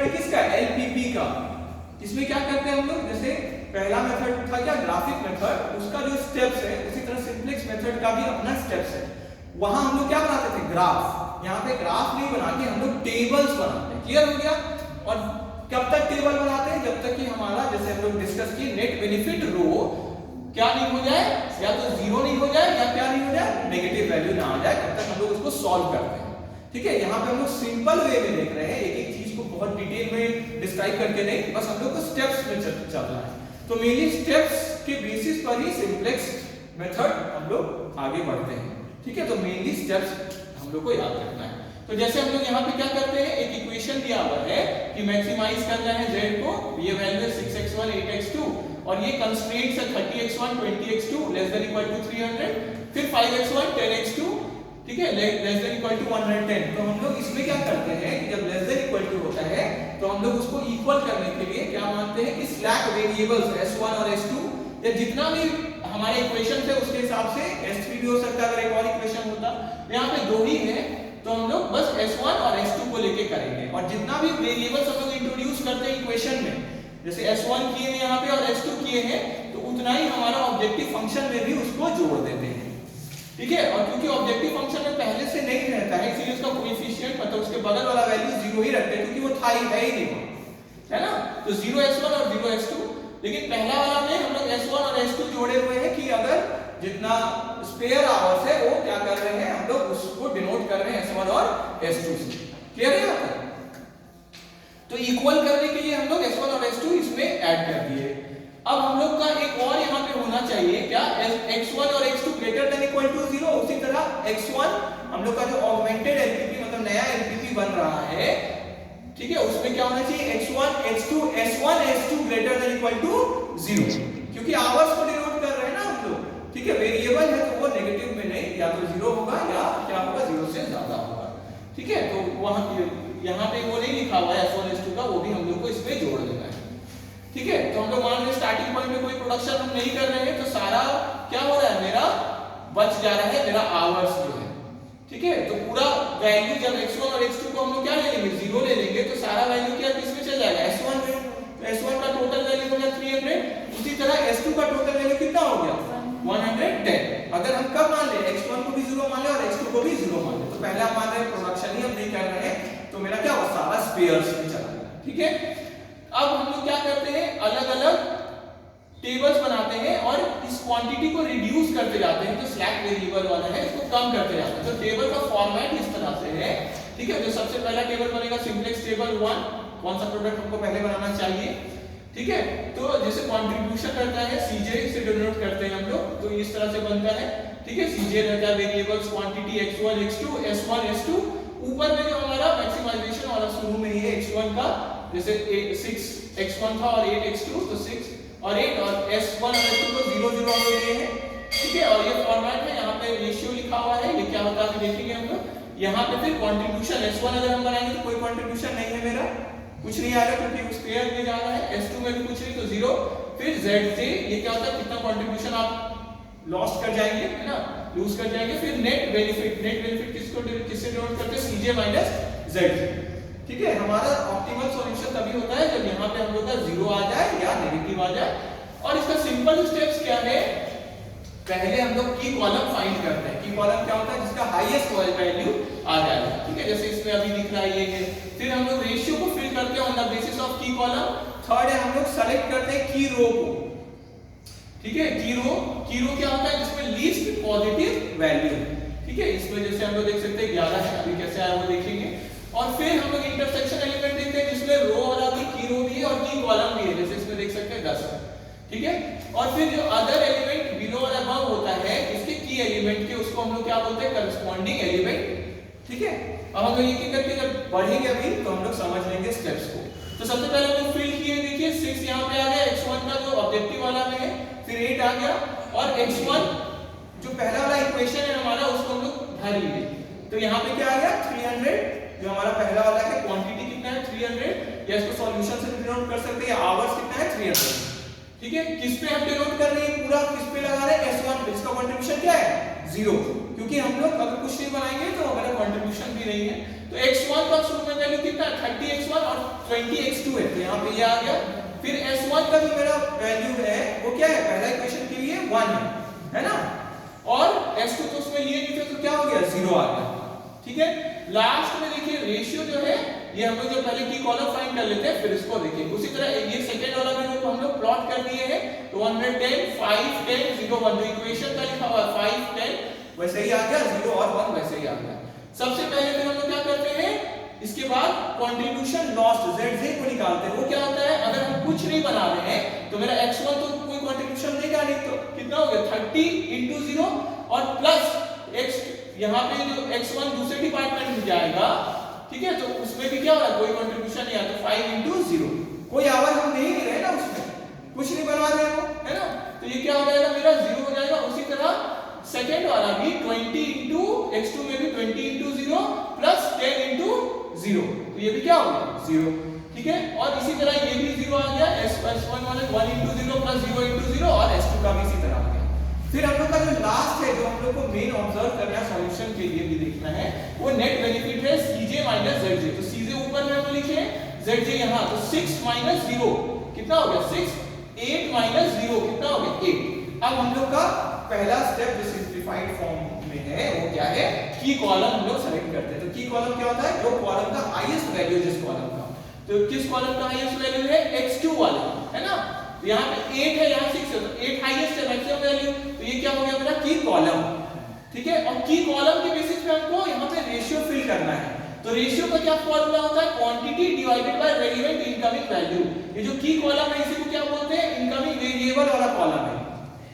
Method किसका, LPP का। इसमें क्या करते हैं हम लोग, जैसे पहला मेथड था क्या ग्राफिक मेथड, उसका जो स्टेप्स है, उसी तरह सिंपलेक्स मेथड का भी अपना स्टेप्स है। वहां हम लोग क्या बनाते थे, ग्राफ। यहाँ पे ग्राफ नहीं बना के हम लोग टेबल्स बनाते हैं। क्लियर हो गया। और कब तक टेबल बनाते हैं, जब तक कि हमारा, जैसे हम लोग डिस्कस किए, नेट बेनिफिट रो क्या नहीं हो जाए, या तो जीरो नहीं हो जाए या क्या नहीं हो जाए, नेगेटिव वैल्यू ना आ जाए, तब तक हम लोग उसको सॉल्व करते हैं। ठीक है, यहाँ पे हम लोग सिंपल वे में देख रहे हैं, एक एक चीज को बहुत डिटेल में डिस्क्राइब करके नहीं, बस हम लोग को स्टेप्स में चल रहा है। तो मेनली स्टेप्स के बेसिस पर ही सिंपलेक्स मेथड हम लोग आगे बढ़ते हैं। ठीक है, तो मेनली स्टेप्स हम लोग को याद रखना है। तो जैसे हम लोग यहाँ पे क्या करते हैं, एक इक्वेशन दिया हुआ है कि मैक्सिमाइज करना है z को, ये वैल्यू है 6x1 8x2 और ये कंस्ट्रेंट्स है 30x1 20x2 less than equal to 300, फिर 5x1 10x2, ठीक है, लेस देन इक्वल टू 110। तो हम लोग इसमें क्या करते हैं कि जब लेस देन इक्वल टू होता है तो हम लोग उसको इक्वल करने के लिए क्या मानते हैं कि स्लैक वेरिएबल्स s1 और s2 या जितना भी हमारे इक्वेशन थे उसके हिसाब से s3 भी हो सकता है अगर एक और इक्वेशन होता। यहाँ पे दो ही है तो हम लोग बस s1 और s2 को लेके करेंगे, और जितना भी वेरिएबल्स हम लोग इंट्रोड्यूस करते हैं इक्वेशन में, जैसे s1 किए हैं यहाँ पे और s2 किए हैं, तो उतना ही हमारा ऑब्जेक्टिव फंक्शन में भी उसको जोड़ देते हैं। ठीक है, और क्योंकि ऑब्जेक्टिव फंक्शन में पहले से नहीं रहता है इसलिए उसका कोएफिशिएंट मतलब उसके बगल वाला वैल्यू जीरो ही रखते हैं, क्योंकि वो था ही है ही नहीं, है ना। तो 0s1 और 0s2, लेकिन पहला वाला में हम लोग s1 और s2 जोड़े हुए हैं कि अगर जितना स्पेयर आवर्स है वो क्या कर रहे हैं, हम लोग उसको डिनोट कर रहे हैं s1 और s2 से। क्लियर है आपको। तो इक्वल करने के लिए हम लोग s1 और s2 इसमें ऐड कर दिए। अब हम लोग का एक और यहाँ पे होना चाहिए क्या, x1 और x2 greater than equal to 0। उसी तरह x1 हम लोग का जो ऑगमेंटेड एलपीपी मतलब नया एलपीपी बन रहा है, ठीक है, उसमें क्या होना चाहिए, x1 x2 s1 s2 greater than equal to 0, क्योंकि आवर्स को डिनोट कर रहे हैं ना हम लोग। ठीक है, वेरिएबल है तो वो नेगेटिव में नहीं, या तो 0 होगा या क्या होगा, 0 से ज्यादा होगा। ठीक है, तो वहां यहाँ पे वो नहीं लिखा हुआ है s1 s2 का, वो भी हम लोग को इसमें जोड़ देना है। ठीक है, तो हम लोग मान लो स्टार्टिंग पॉइंट में कोई प्रोडक्शन हम नहीं कर रहे हैं, तो सारा क्या हो रहा है, मेरा बच जा रहा है, मेरा आवर्स जो है। ठीक है, तो पूरा वैल्यू जब x1 और x2 को हम लोग क्या ले लेंगे, 0 ले लेंगे, तो सारा वैल्यू क्या किसमें चल जाएगा, s1 में। तो s1 का टोटल वैल्यू हो गया 300, उसी तरह s2 का टोटल वैल्यू कितना हो गया, 110। अगर हम कब मान ले, x1 को भी 0 मान ले और x2 को भी 0 मान ले, तो पहले हम मान रहे हैं प्रोडक्शन ही हम नहीं कर रहे हैं, तो मेरा क्या होगा, सारा स्पेयर्स में चला गया। ठीक है, अब हम लोग क्या करते हैं, अलग अलग टेबल्स बनाते हैं और इस क्वांटिटी को रिड्यूस करते जाते हैं, जो स्लैक वेरिएबल वाला है इसको कम करते जाते हैं। तो टेबल का फॉर्मेट इस तरह से है। ठीक है, जो सबसे पहला टेबल बनेगा सिंपलेक्स टेबल 1, कौन सा प्रोडक्ट हमको पहले बनाना चाहिए। ठीक है, तो जैसे कंट्रीब्यूशन रहता है सीजे से डिनोट करते हैं हम लोग, तो इस तरह से बनता है। ठीक है, सीजे रहता है variables quantity x1 x2 s1 s2, ऊपर में जो हमारा मैक्सिमाइजेशन वाला शुरू में ही है x1 का, जैसे 6x1 था और 8x2, तो 6 और 8 और s1 और s2 को 0 0 हम लोग लिए हैं। ठीक है, और ये फॉर्मेट में यहाँ पे रेशियो लिखा हुआ है, ये क्या होता है अभी देखेंगे हम लोग। यहाँ पे फिर कंट्रीब्यूशन s1 अगर हम बनाएंगे तो कोई कंट्रीब्यूशन नहीं है, मेरा कुछ नहीं आएगा क्योंकि उस पेयर में जा रहा है, s2 में भी कुछ नहीं तो 0। फिर z से ये क्या होता है, कितना कंट्रीब्यूशन आप लॉस्ट कर जाएंगे, है ना, लूज कर जाएंगे। फिर नेट बेनिफिट किसको किससे डिनोट करते हैं, cj माइनस z। ठीक है, हमारा ऑप्टिमल सॉल्यूशन तभी होता है जब यहाँ पे हम लोग का 0 आ जाए या नेगेटिव आ जाए। और इसका सिंपल स्टेप्स क्या है, पहले हम लोग की कॉलम फाइंड करते हैं। की कॉलम क्या होता है, जिसका हाईएस्ट वैल्यू आ जाएगा। ठीक है, जैसे इसमें अभी दिख रहा है ये है। फिर हम लोग रेशियो को फिल करते हैं ऑन द बेसिस ऑफ की कॉलम। थर्ड है हम लोग सेलेक्ट करते हैं की रो को। ठीक है, की रो क्या होता है, जिसमें लीस्ट पॉजिटिव वैल्यू। ठीक है, इसमें जैसे हम लोग देख सकते हैं 11 है, अभी कैसे आया वो देखेंगे। और फिर हम लोग इंटरसेक्शन एलिमेंट देखते हैं जिसमें रो वाला भी की रो भी है और की कॉलम भी है, जैसे इसमें देख सकते हैं 10 है। ठीक है, और फिर जो अदर एलिमेंट बिलो और अबव होता है इसके की एलिमेंट के, उसको हम लोग क्या बोलते हैं, करस्पॉन्डिंग एलिमेंट। ठीक है, अब हम लोग एक करके जब बढ़ेंगे अभी तो हम लोग समझ लेंगे स्टेप्स को। तो सबसे पहले हम लोग फिल किए, देखिए 6 यहाँ पे आ गया, x1 का जो ऑब्जेक्टिव वाला में है, फिर 8 आ गया, और x1 जो पहला वाला इक्वेशन है हमारा उसको हम लोग भर लिए। तो यहाँ पे क्या आ गया, 300 जो हमारा पहला वाला है, क्वांटिटी कितना है 300, या इसको सॉल्यूशन से डिनोट कर सकते हैं, आवर्स कितना है 300। ठीक है, किस पे हम डिनोट कर रहे हैं, पूरा किस पे लगा रहे हैं, s1 पे। इसका कंट्रीब्यूशन क्या है, 0, क्योंकि हम लोग अगर कुछ नहीं बनाएंगे तो हमारा कंट्रीब्यूशन भी नहीं है। तो x1 का शुरू में वैल्यू कितना है 30x1 और 20x2 है, तो यहाँ पे ये आ गया। फिर s1 का जो मेरा वैल्यू है वो क्या है, पहला इक्वेशन के लिए 1 है ना, और s2 तो उसमें लिए नहीं थे तो क्या हो गया, 0 आ गया। ठीक है, लास्ट में देखिए रेशियो जो है ये हम लोग जो पहले की कॉलम फाइंड कर लेते हैं, फिर इसको देखिए। उसी तरह ये सेकंड वाला भी हम लोग प्लॉट कर दिए हैं, तो 110 5 10 0 1 जो इक्वेशन का लिखा हुआ है 5 10 वैसे ही आ गया, 0 और 1 वैसे ही आ गया। सबसे पहले फिर हम लोग क्या करते हैं, इसके बाद कंट्रीब्यूशन लॉस्ट ZZ को निकालते हैं। वो क्या होता है, अगर हम कुछ नहीं बना रहे हैं तो मेरा x1 तो कोई कंट्रीब्यूशन देगा नहीं, तो कितना हो गया 30 into 0 और प्लस x, यहाँ पे जो x1 दूसरे डिपार्टमेंट में जाएगा, ठीक है, तो उसमें भी क्या हो रहा है, कोई कंट्रीब्यूशन नहीं आता, 5 into 0, कोई आवर हम दे ही नहीं रहे ना, उसमें कुछ नहीं बनवा रहे हो, है ना, तो ये क्या हो जाएगा, मेरा 0 हो जाएगा। उसी तरह सेकेंड वाला भी 20 into x2 में भी 20 into 0 प्लस 10 into 0, तो ये भी क्या हो गया 0। ठीक है, और इसी तरह ये भी 0 आ गया, s1 वाले 1 into 0 प्लस 0 into 0, और s2 का भी इसी तरह आ गया। फिर हम लोग का जो लास्ट है, जो हम लोग को मेन ऑब्जर्व करना है, सॉल्यूशन के लिए भी देखना है, वो नेट बेनिफिट है cj माइनस zj। तो cj ऊपर में हम लिखे, zj यहाँ, तो 6 माइनस 0 कितना हो गया 6, 8 माइनस 0 कितना हो गया 8। अब हम लोग का पहला स्टेप जो सिंपलीफाइड फॉर्म में है वो क्या है, की कॉलम हम लोग सेलेक्ट करते हैं। तो की कॉलम क्या होता है, जो कॉलम का हाईएस्ट वैल्यू जिस कॉलम का, तो किस कॉलम का हाईएस्ट वैल्यू है, x2 वाले, है ना, तो यहाँ पे 8 है, यहाँ 6 है, तो 8 हाईएस्ट है, मैक्सिमम वैल्यू, तो ये क्या हो गया मेरा की कॉलम। ठीक है, और की कॉलम के बेसिस पे हमको यहाँ पे रेशियो फिल करना है। तो रेशियो का क्या फॉर्मूला होता है, quantity divided by relevant incoming value. ये जो की कॉलम है इसी को क्या बोलते हैं, इनकमिंग वेरिएबल वाला कॉलम है।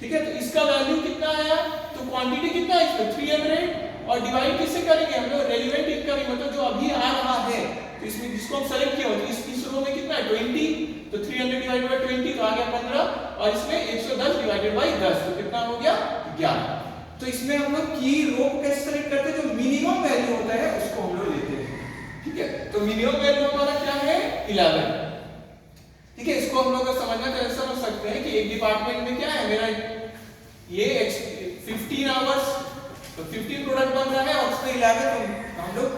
ठीक है, तो इसका वैल्यू कितना आया, तो क्वांटिटी कितना है इसमें 300, और डिवाइड किससे करेंगे हम लोग, रेलेवेंट इनकमिंग मतलब जो अभी आ रहा है, तो इसमें जिसको हम सेलेक्ट किया हो, इस रो में कितना है 20, तो 300 डिवाइडेड बाय 20 तो आ गया 15, और इसमें 110 डिवाइडेड बाय 10 तो कितना हो गया 11। तो इसमें हम लोग की रो को कैसे सेलेक्ट करते हैं, जो मिनिमम वैल्यू होता है उसको हम लोग लेते हैं। ठीक है, तो मिनिमम वैल्यू हमारा क्या है 11। ठीक है, इसको हम लोग समझना तो ऐसा समझ सकते हैं कि एक डिपार्टमेंट में क्या है मेरा, ये 15 आवर्स, तो 15 प्रोडक्ट बन रहा है, और उसमें 11, तो हम लोग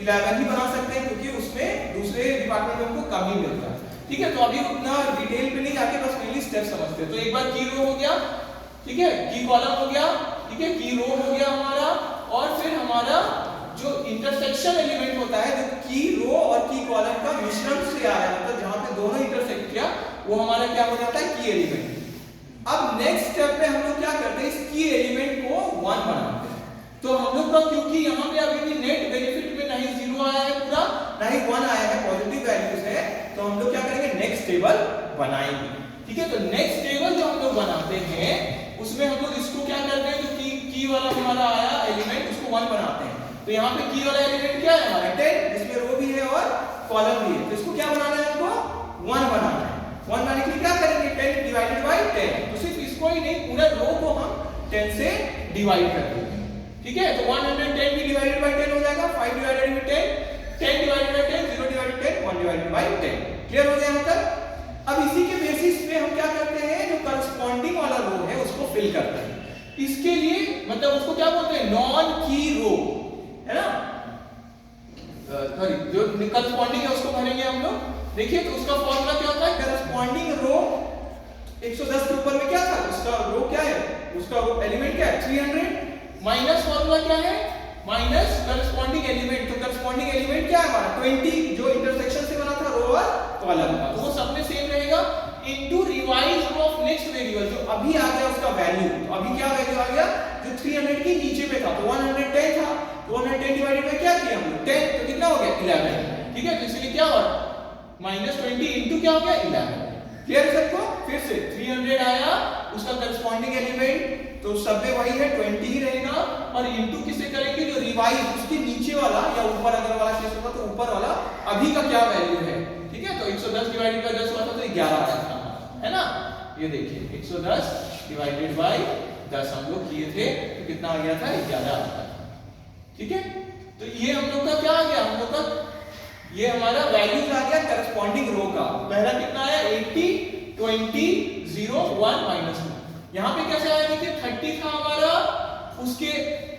11 ही बना सकते हैं, क्योंकि उसमें दूसरे डिपार्टमेंट में हमको कम ही मिलता है। ठीक है, तो अभी उतना डिटेल पे नहीं जाके बस मेनली स्टेप समझते हैं। तो एक बार की रो हो गया, ठीक है, की कॉलम हो गया, ठीक है, की रो हो गया हमारा, और फिर हमारा जो इंटरसेक्शन एलिमेंट होता है, जो की रो और की कॉलम का मिश्रण से आया, मतलब जहां पे दोनों इंटरसेक्ट किया, वो हमारा क्या हो जाता है की एलिमेंट। अब नेक्स्ट स्टेप में हम लोग क्या करते हैं, इस की एलिमेंट को 1 बनाते हैं। तो हम लोग का क्योंकि यहाँ पे अभी भी नेट बेनिफिट में नहीं 0 आया है पूरा, नहीं 1 आया है, पॉजिटिव वैल्यूज है, तो हम लोग क्या करेंगे, नेक्स्ट टेबल बनाएंगे। ठीक है, तो नेक्स्ट टेबल जो हम लोग बनाते हैं उसमें हम लोग इसको क्या करते हैं, जो की वाला हमारा आया एलिमेंट उसको 1 बनाते हैं। तो यहाँ पे की वाला एलिमेंट क्या है हमारा 10, जिसमें रो भी है और कॉलम भी है, तो इसको क्या बनाना है, हमको 1 बनाना है। 1 बनाने के लिए क्या करेंगे, 10 डिवाइडेड बाय 10, तो सिर्फ इसको ही नहीं पूरा रो को हम 10 से डिवाइड कर देंगे। ठीक है, तो 110 भी डिवाइडेड बाय 10 हो जाएगा, 5 divided by 10, 10 divided by 10, 0 divided 10, 1 divided by 10। Clear हो गया यहाँ तक। अब इसी के बेसिस पे हम क्या करते हैं, जो करस्पॉन्डिंग वाला रो है उसको फिल करते हैं। इसके लिए मतलब उसको क्या बोलते हैं, नॉन की रो, है ना, सॉरी, जो करस्पॉन्डिंग है उसको भरेंगे हम लोग। देखिए, तो उसका फॉर्मूला क्या होता है, करस्पॉन्डिंग रो 110 के ऊपर में क्या था, उसका रो क्या है, उसका एलिमेंट क्या है 300, माइनस फॉर्मूला क्या है, माइनस करस्पॉन्डिंग एलिमेंट। तो करस्पॉन्डिंग एलिमेंट क्या है हमारा 20, जो इंटरसेक्शन से बना था रो और कॉलम का, तो वो सब में सेम रहेगा, into revise row of next variable, जो अभी आ गया उसका वैल्यू। तो अभी क्या वैल्यू आ गया, जो 300 के नीचे पे था, तो 110 था, तो 110 डिवाइडेड बाय क्या किया हमने 10, तो कितना हो गया 11। ठीक है, तो इसलिए क्या हुआ -20 इनटू क्या हो गया 11। क्लियर है सबको। फिर से 300 आया, उसका करस्पॉन्डिंग एलिमेंट तो सब में वही है 20 ही रहेगा, और इनटू किसे करेंगे, जो रिवाइज उसके नीचे वाला या ऊपर अगर वाला केस होगा तो ऊपर वाला अभी का क्या वैल्यू है। ठीक है, तो 110 डिवाइडेड बाय 10 हुआ था, तो 11 आया था, है ना। ये देखिए 110 डिवाइडेड बाय 10 हम लोग किए थे, तो कितना आ गया था 11 आ गया था। ठीक है, तो ये हम लोग का क्या आ गया, हम लोग का ये हमारा वैल्यूज आ गया करस्पॉन्डिंग रो का। पहला कितना आया 80 20 0 1 -2। यहाँ पे कैसे आया, देखिए 30 था हमारा, उसके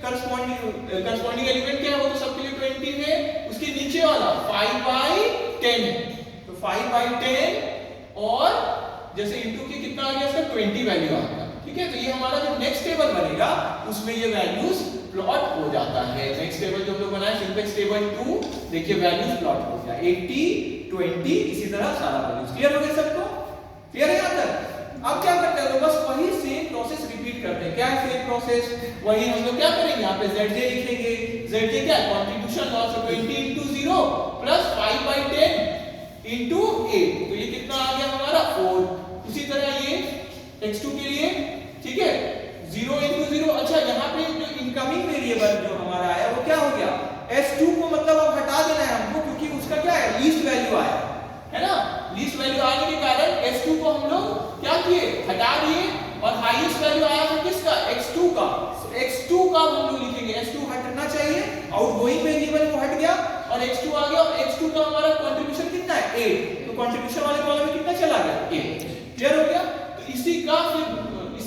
करस्पॉन्डिंग एलिमेंट क्या है, वो तो सबके लिए 20 है, उसके नीचे वाला 5/10 है, तो 5/10 और जैसे इंटू के कितना आ गया इसका 20 वैल्यू आ गया। ठीक है, तो ये हमारा जो नेक्स्ट टेबल बनेगा उसमें ये वैल्यूज प्लॉट हो जाता है। नेक्स्ट टेबल जो हम लोग बनाए सिंपलेक्स टेबल 2, देखिए वैल्यूज प्लॉट हो गया 80 20 इसी तरह सारा वैल्यूज। क्लियर हो गया सबको? क्लियर है यहां तक? अब क्या करते हैं, तो बस वही सेम प्रोसेस रिपीट करते हैं। क्या है सेम प्रोसेस? वही हम लोग क्या करेंगे, यहाँ पे zj लिखेंगे। zj क्या है, contribution loss, 20 into 0 plus 5/10 into 8, तो ये कितना आ गया हमारा 4। उसी तरह ये x2 के लिए, ठीक है, 0 into 0। अच्छा, यहाँ पे जो इनकमिंग वेरिएबल जो हमारा आया वो क्या हो गया, s2 को मतलब अब हटा देना है हमको, क्योंकि उसका क्या है, लीस्ट वैल्यू आया है ना। लीस्ट वैल्यू आने के कारण s2 को हम लोग क्या किए, हटा दिए, और हाईएस्ट वैल्यू आया था किसका, x2 का। x2 का हम लोग लिखेंगे, s2 हटना चाहिए, आउटगोइंग वेरिएबल वो हट गया और x2 आ गया, और x2 का हमारा कंट्रीब्यूशन कितना है 8, तो कंट्रीब्यूशन वाले कॉलम में कितना चला गया 8। क्लियर हो गया? तो इसी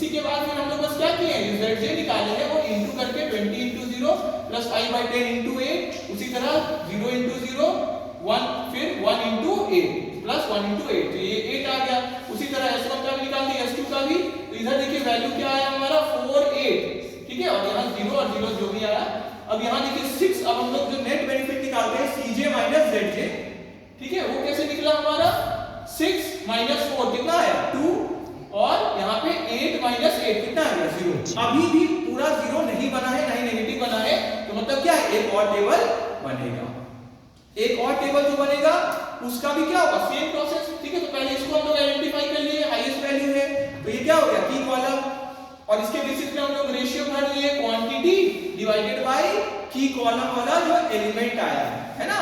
के बाद फिर हम लोग बस क्या किए, zj निकाले हैं, वो इनटू करके 20 into 0 प्लस 5/10 into 8, उसी तरह 0 into 0 1, फिर 1 into 8 प्लस 1 into 8, तो ये 8 आ गया। उसी तरह s1 का भी निकाल दिया, s2 का भी, तो इधर देखिए वैल्यू क्या आया हमारा 4 8, ठीक है, और यहाँ 0 और 0 जो भी आया। अब यहाँ देखिए 6, अब हम लोग जो नेट बेनिफिट निकालते हैं cj माइनस zj, ठीक है, वो कैसे निकला हमारा 6 माइनस 4 कितना आया 2, और यहाँ पे 8 माइनस 8 कितना आ गया 0। अभी भी पूरा 0 नहीं बना है, नहीं नेगेटिव बना है, तो मतलब क्या है, एक और टेबल बनेगा। एक और टेबल जो बनेगा उसका भी क्या होगा, सेम प्रोसेस। ठीक है, तो पहले इसको हम लोग आइडेंटिफाई कर लिए, हाईएस्ट वैल्यू है, तो ये क्या हो गया की कॉलम, और इसके बेसिस पे हम लोग रेशियो भर लिए, क्वांटिटी डिवाइडेड बाय की कॉलम वाला जो एलिमेंट आया है ना।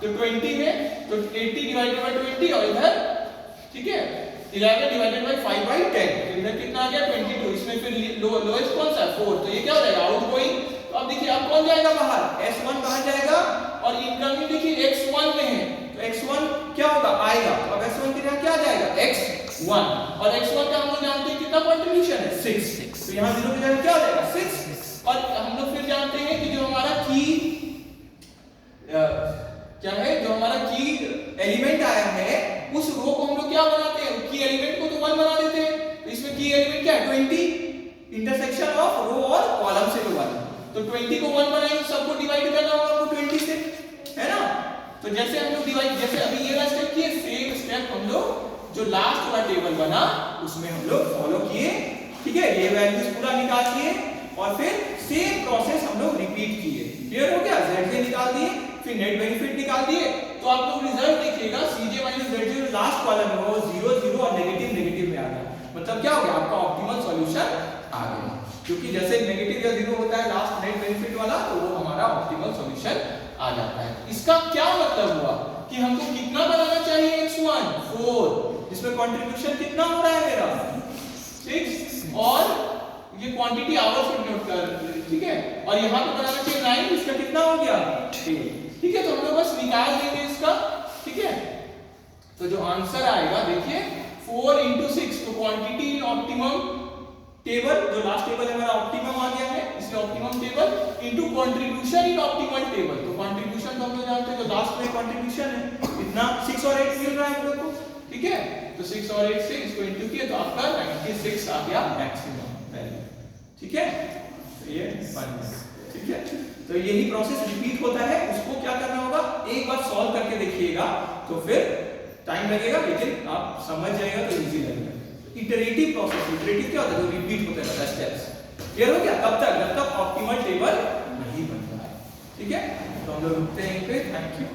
तो 20 में तो 80 डिवाइडेड बाय 20, और इधर ठीक है 11 डिवाइडेड बाय 5/10, तो इधर कितना आ गया 22। इसमें फिर लोएस्ट कौन सा है 4, तो ये क्या हो जाएगा आउटगोइंग। तो अब देखिए अब कौन जाएगा बाहर, s1 बाहर जाएगा, और इनकमिंग देखिए x1 में है, तो x1 क्या होगा आएगा, तो अब s1 के यहाँ क्या जाएगा x1, और x1 का हम लोग जानते हैं कितना कंट्रीब्यूशन है 6, तो यहाँ 0 की जगह क्या हो जाएगा 6। और हम लोग फिर जानते हैं कि जो हमारा की क्या है, जो हमारा की एलिमेंट आया है उस रो को हम लोग क्या बनाते हैं, की एलिमेंट को तो 1 बना देते हैं। तो इसमें की एलिमेंट क्या है 20, इंटरसेक्शन ऑफ रो और कॉलम से 1, तो 20 को 1 बनाएंगे, सबको डिवाइड करना होगा हमको 20 से, है ना। तो जैसे हम लोग डिवाइड, जैसे अभी ये वाला स्टेप किए, सेम स्टेप हम लोग जो लास्ट वाला टेबल बना उसमें हम लोग फॉलो किए। ठीक है, ये वैल्यूज पूरा निकाल दिए, और फिर सेम प्रोसेस हम लोग रिपीट किए। क्लियर हो गया, zj निकाल दिए, फिर नेट बेनिफिट निकाल दिए, तो आप लोग रिजल्ट देखिएगा cj माइनस zj जो लास्ट कॉलम है वो 0 0 और नेगेटिव में आ गया, मतलब क्या हो गया आपका ऑप्टिमल सॉल्यूशन आ गया, क्योंकि जैसे नेगेटिव या 0 होता है लास्ट नेट बेनिफिट वाला, तो वो हमारा ऑप्टिमल सॉल्यूशन आ जाता है। इसका क्या मतलब हुआ कि हमको कितना बनाना चाहिए x1 4, जिसमें कंट्रीब्यूशन कितना हो रहा है मेरा 6, और ये क्वांटिटी आवर्स को नोट कर, ठीक है, और यहाँ पे बनाना चाहिए 9, इसका कितना हो गया 8। ठीक है, तो हम लोग बस निकाल देंगे इसका। ठीक है, तो जो आंसर आएगा देखिए 4 into 6, तो क्वांटिटी इन ऑप्टिमम टेबल, जो लास्ट टेबल है हमारा ऑप्टिमम आ गया है, इसलिए optimum table into contribution in optimal table. तो कंट्रीब्यूशन तो हम लोग जानते हैं, जो लास्ट में कंट्रीब्यूशन है इतना 6 और 8 मिल रहा है हम लोग को। ठीक है, तो 6 और 8 से इसको इनटू किया, तो आपका 96 आ गया मैक्सिमम वैल्यू। ठीक है, तो ये बन गया। ठीक है, तो यही प्रोसेस रिपीट होता है। उसको क्या करना होगा, एक बार सॉल्व करके देखिएगा, तो फिर टाइम लगेगा, लेकिन आप समझ जाएगा तो इजी लगेगा। इटरेटिव प्रोसेस, इटरेटिव क्या होता है, जो रिपीट होता है स्टेप्स। क्लियर हो गया? कब तक, जब तक ऑप्टिमल टेबल नहीं बन रहा है। ठीक है, तो हम लोग रुकते हैं यहीं पे। Thank you.